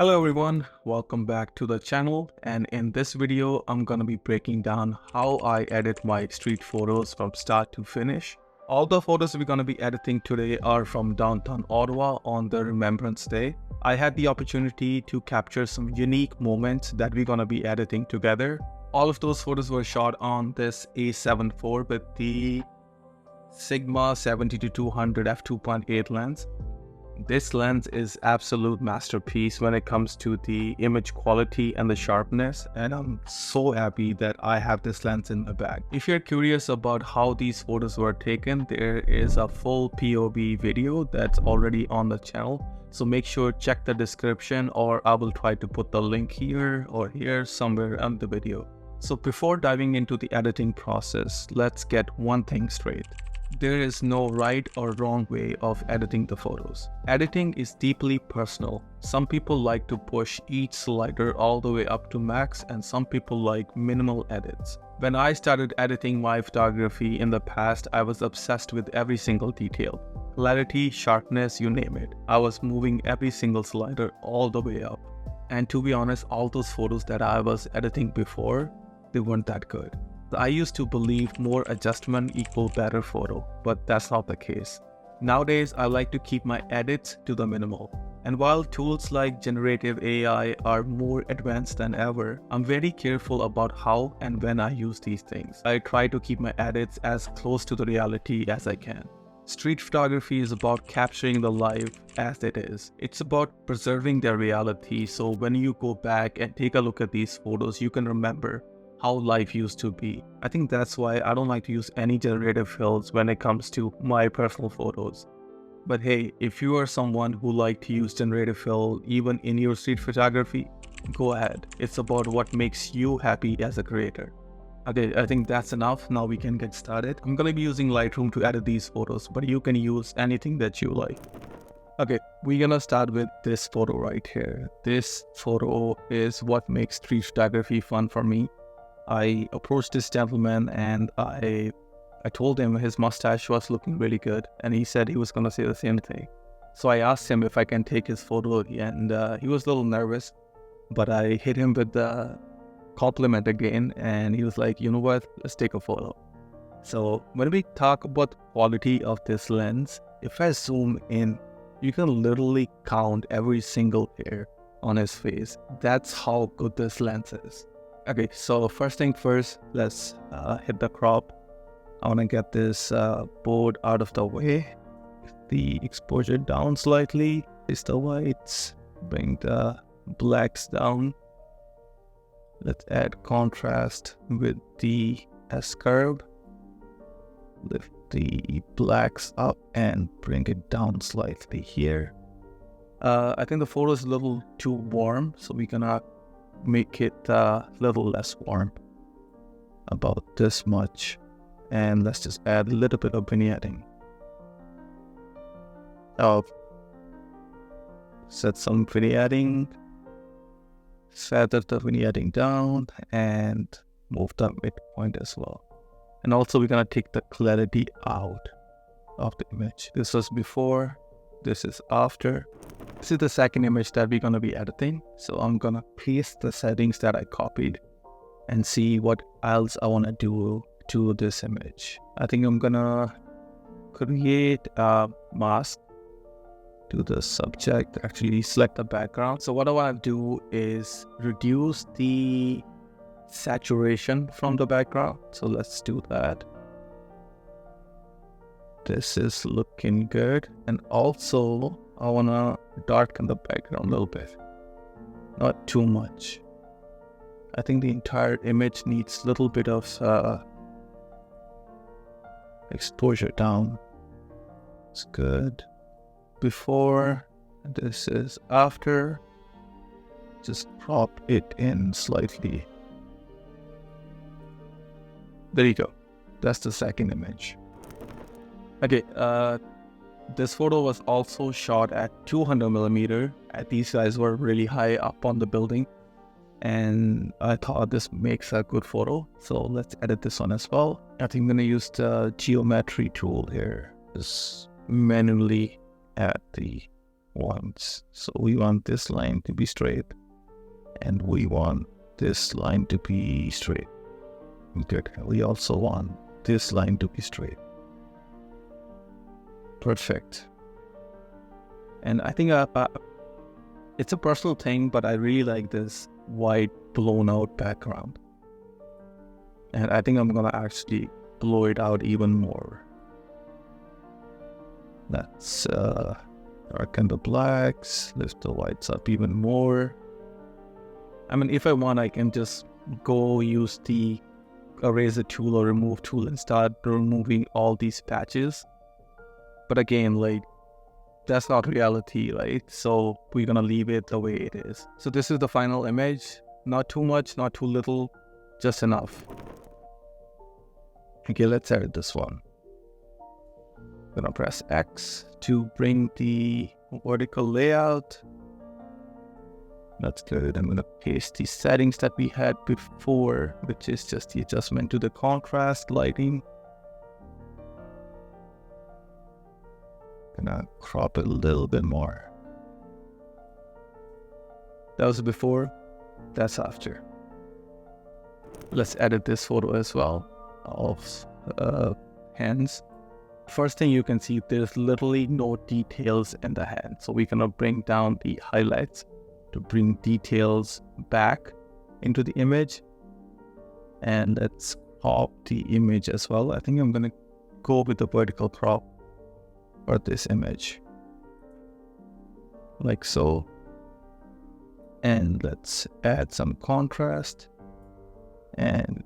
Hello everyone, welcome back to the channel, and in this video I'm gonna be breaking down how I edit my street photos from start to finish. All the photos we're gonna be editing today are from downtown Ottawa on the Remembrance Day. I had the opportunity to capture some unique moments that we're gonna be editing together. All of those photos were shot on this A7 IV with the Sigma 70-200 f2.8 lens. This lens is absolute masterpiece when it comes to the image quality and the sharpness, and I'm so happy that I have this lens in my bag. If you're curious about how these photos were taken, there is a full POV video that's already on the channel, so make sure check the description, or I will try to put the link here or here somewhere on the video. So before diving into the editing process, let's get one thing straight. There is no right or wrong way of editing the photos. Editing is deeply personal. Some people like to push each slider all the way up to max, and some people like minimal edits. When I started editing my photography in the past, I was obsessed with every single detail. Clarity, sharpness, you name it. I was moving every single slider all the way up. And to be honest, all those photos that I was editing before, they weren't that good. I used to believe more adjustment equal better photo, but that's not the case. Nowadays, I like to keep my edits to the minimal. And while tools like Generative AI are more advanced than ever, I'm very careful about how and when I use these things. I try to keep my edits as close to the reality as I can. Street photography is about capturing the life as it is. It's about preserving their reality, so when you go back and take a look at these photos, you can remember how life used to be. I think that's why I don't like to use any generative fills when it comes to my personal photos. But hey, if you are someone who like to use generative fill even in your street photography, go ahead. It's about what makes you happy as a creator. Okay, I think that's enough. Now we can get started. I'm gonna be using Lightroom to edit these photos, but you can use anything that you like. Okay, we're gonna start with this photo right here. This photo is what makes street photography fun for me. I approached this gentleman and I told him his mustache was looking really good, and he said he was going to say the same thing. So I asked him if I can take his photo, and he was a little nervous, but I hit him with the compliment again, and he was like, you know what, let's take a photo. So when we talk about the quality of this lens, if I zoom in, you can literally count every single hair on his face. That's how good this lens is. Okay, so first thing first, let's hit the crop. I want to get this board out of the way. The exposure down slightly. Place the whites, bring the blacks down. Let's add contrast with the S-curve. Lift the blacks up and bring it down slightly here. I think the photo is a little too warm, so we're gonna make it a little less warm, about this much, and let's just add a little bit of vignetting. Set some vignetting, feather the vignetting down, and move the midpoint as well. And also we're gonna take the clarity out of the image. This was before, this is after. This is the second image that we're going to be editing. So I'm going to paste the settings that I copied and see what else I want to do to this image. I think I'm going to create a mask to the subject, actually select the background. So what I want to do is reduce the saturation from the background. So let's do that. This is looking good. And also I want to darken the background a little bit, not too much. I think the entire image needs a little bit of exposure down. It's good. Before, this is after. Just crop it in slightly. There you go. That's the second image. Okay, this photo was also shot at 200mm. These guys were really high up on the building, and I thought this makes a good photo. So let's edit this one as well. I think I'm going to use the geometry tool here. Just manually add the once. So we want this line to be straight, and we want this line to be straight. Good. We also want this line to be straight. Perfect. And I think it's a personal thing, but I really like this white blown out background. And I think I'm gonna actually blow it out even more. Let's darken the blacks, lift the whites up even more. I mean, if I want, I can just go use the eraser tool or remove tool and start removing all these patches. But again, like, that's not reality, right? So we're gonna leave it the way it is. So this is the final image. Not too much, not too little, just enough. Okay, let's edit this one. I'm gonna press X to bring the vertical layout. That's good. I'm gonna paste the settings that we had before, which is just the adjustment to the contrast, lighting. Gonna crop it a little bit more. That was before, that's after. Let's edit this photo as well of hands. First thing you can see, there's literally no details in the hand. So we're gonna bring down the highlights to bring details back into the image. And let's crop the image as well. I think I'm gonna go with the vertical crop for this image, like so. And let's add some contrast and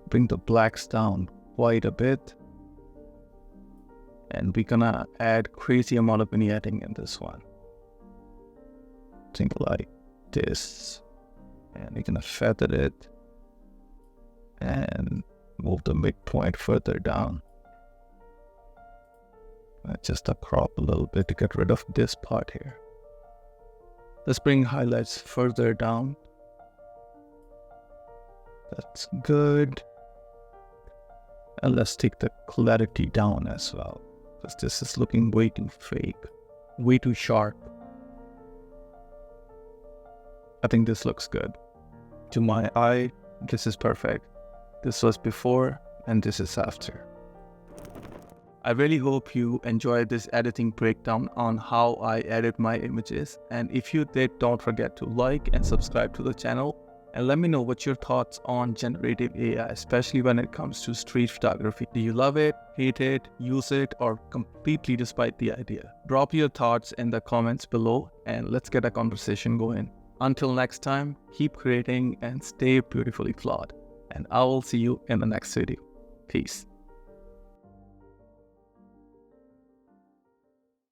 bring the blacks down quite a bit. And we're gonna add crazy amount of vignetting in this one. Think like this. And we're gonna feather it and move the midpoint further down. Just a crop a little bit to get rid of this part here. Let's bring highlights further down. That's good. And let's take the clarity down as well, because this is looking way too fake, way too sharp. I think this looks good. To my eye, this is perfect. This was before and this is after. I really hope you enjoyed this editing breakdown on how I edit my images. And if you did, don't forget to like and subscribe to the channel. And let me know what your thoughts on generative AI, especially when it comes to street photography. Do you love it, hate it, use it, or completely despite the idea? Drop your thoughts in the comments below and let's get a conversation going. Until next time, keep creating and stay beautifully flawed. And I will see you in the next video. Peace.